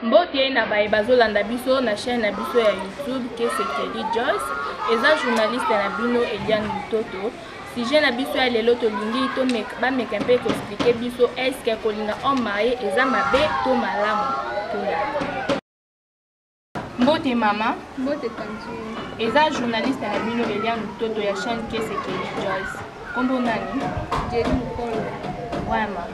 Mbote na baye bazolanda biso na chaîne na biso ya YouTube Kesekeli Joyce eza journaliste na bino Eliane Lutoto. Sujet na biso ya lelo tolingi to ba meka mpe ko expliquer biso est-ce que kolinga homme marié eza mabe to malamu. Mbote mama, mbote tantu. Eza journaliste na bino Eliane Lutoto ya chaîne Kesekeli Joyce. Kombo nani? Jerry Mukolo. Vraiment.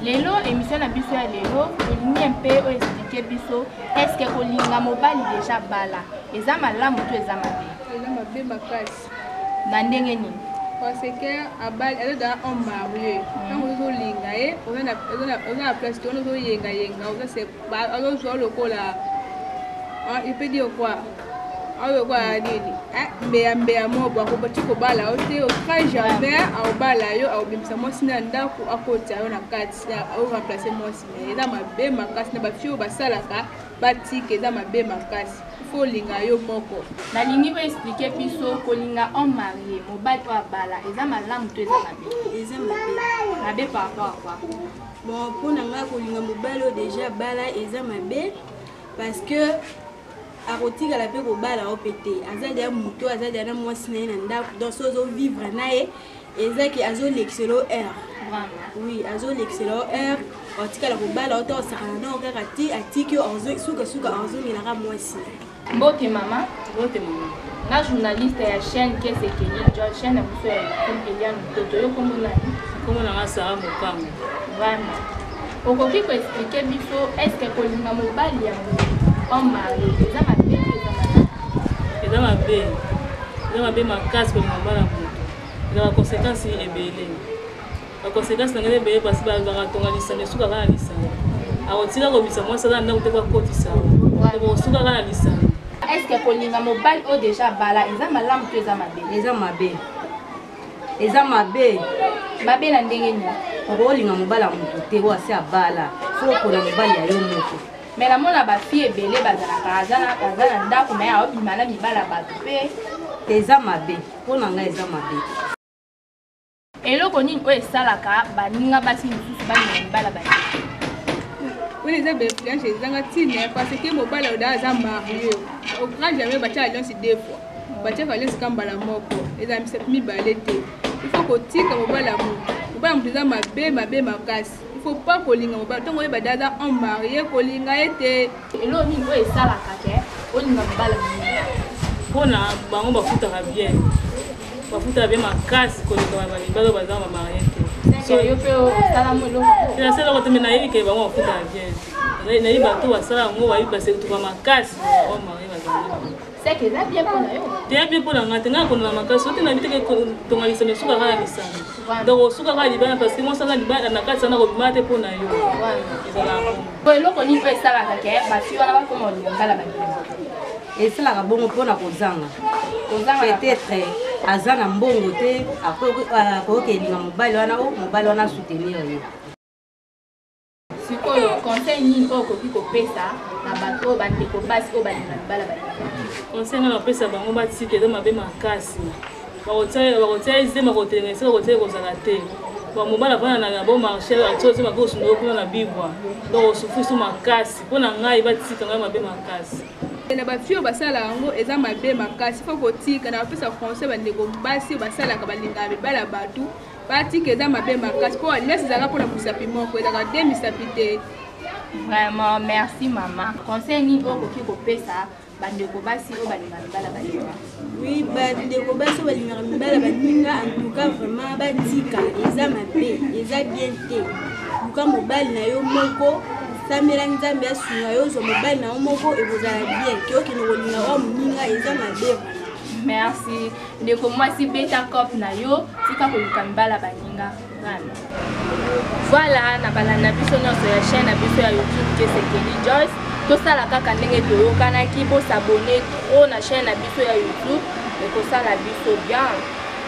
Lelo émission na biso ya lelo tolingi mpe o expliquer biso est-ce que kolinga mobali déjà bala eza malamu to eza mabe. Eza mabe makasi. Na ndenge nini? Parce que abali elle da on marié. Quand on linga on a place to on yenga on c'est pas on zo lokola. Il peut dire quoi? Ayo kwa nini mbea mobo akobati kobala ote oka jamais aobala yo aobimisa mwasi na ndako akota yo na kati au remplacer mwasi eza mabe makasi na bafio basalaka batike eza mabe makasi faut linga yo moko na lingi ko expliquer biso kolinga homme marié mobali to abala eza malamu to eza mabe par rapport à quoi? Bon pour nanga kolinga mobali déjà bala eza mabe parce que arotika la pe ko bala opété azali ya muto azali na mwasi na na ndako donc sozo vivre nae ezaki azo l'excelo air oui azo l'excelo air otika la ko bala oto sakana na okaka ti atiki ozo suka ozo ngina mwasi. Mbote mama na journaliste ya chaîne Kesekeli Joyce chaîne na biso ya Eliane Lutoto yo kombo nani? Kombo na Sara Mokango. Vraiment. Okoki ko expliquer biso est-ce que kolinga mobali ya homme marié eza mabe eza mabe makasi kolinga mobali ya moto eza baconséquence ebele baconséquence nanga ebele pasi bakatonga lisano esuka kaka na lisano akotika kobisa mwasi aza na ndako te bakotisa okosuka kaka na lisano. Est-ce que kolinga mobali oyo déjà bala eza malamu to eza mabe? eza mabe mabe na ndenge nini? okolinga mobali ya moto te oyo asi abala fo okona mobali ya yo moko. Mais la mona ba fille ebele bazalaka aza na ndako me aobima na mibala bato mpe eza mabe mpona ngai eza mabe. Eloko nini oyo esalaka baninga basi mosusu balinga mibala baninga? Oui, les influences, ils ont tiré parce que mon bal a marié. Au grand jamais battu alliance deux fois. Battu alliance comme balamoko. Les amis s'est mis balete. Il faut qu'on tire comme mon bal amour. Mon bal amour ma bé ma casse. Il faut pas qu'on lingue mon bal. Tant qu'on est badada en marié, qu'on lingue été. Et l'eau ni oyo esalaka ke olinga mibala baninga. Pona bango bafutaka bien. Bafuta bien makasi kolinga mibala bazama marié te. So yo pe osalamu eloko. Ela sala kote mena yebi ke bango bafuta bien. Na yi bato basala ngo bayi base tuka makasi o marié bazama. C'est que là bien pona yo. Bien bien pona ngate nga kono makasi ote na biteke tonga lisano suka kala lisano. Donc suka kala libana parce que moi sala libana na kati sana ko bimate pona yo. Ezala ko eloko ni pe esalaka ke basi wana bakoma olinga mibala baninga. esalaka bongo mpona kozanga peut-être aza na mbongo te akokelinga mobali wana soutenir ye. Sikoyo conseil nini oyo okoki kopesa na bato oyo bandeko basi oyo balinga mibala baninga? Conseil nga napesa bango batika eza mabe makasi bakotia ezema kotelenga bakotia kozala te bamobala vana na bo marché atioze bakosundoko kuna na bibwa donc osufusu makasi mpona ngai batika ngai mabe makasi. Na bafio basala yango eza mabe makasi faut kotika na bapesa conseil bandeko basi basalaka balinga mibala bato batika eza mabe makasi mpo alesi ezalaka mpona mosapi moko ezalaka de misapi te. Vraiment merci mama. Conseil nini oyo okoki kopesa bandeko basi oyo balinga mibala baninga? Oui, bandeko basi oyo balingaka mibala baninga en tout cas vraiment batika eza mabe eza bien te luka mobali na yo moko samela nzambe asunga yo zo mobali na yo moko ekozala bien keokende kolinga oyo moninga eza mabe. Merci ndeko mwasi beta cop na yo tika koluka mibala baninga. Voilà na balanda biso nyonso ya chaîne na biso ya YouTube Kesekeli Joyce tosala kaka ndenge toyokanaki po s'abonner trop na chaîne na biso ya YouTube ekosala biso bien.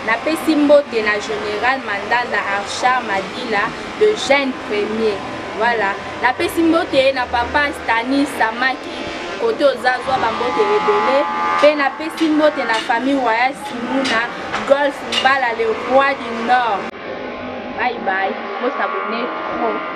Napesi mbote na Général Mandanda Archar Madila de Jeune Premier. Voilà napesi mbote na papa Stanis Samaki côté ozazwa bambote ebele pe napesi mbote na famille Royal Simuna Golf Mbala le roi du Nord. Bye bye, faut s'abonner trop.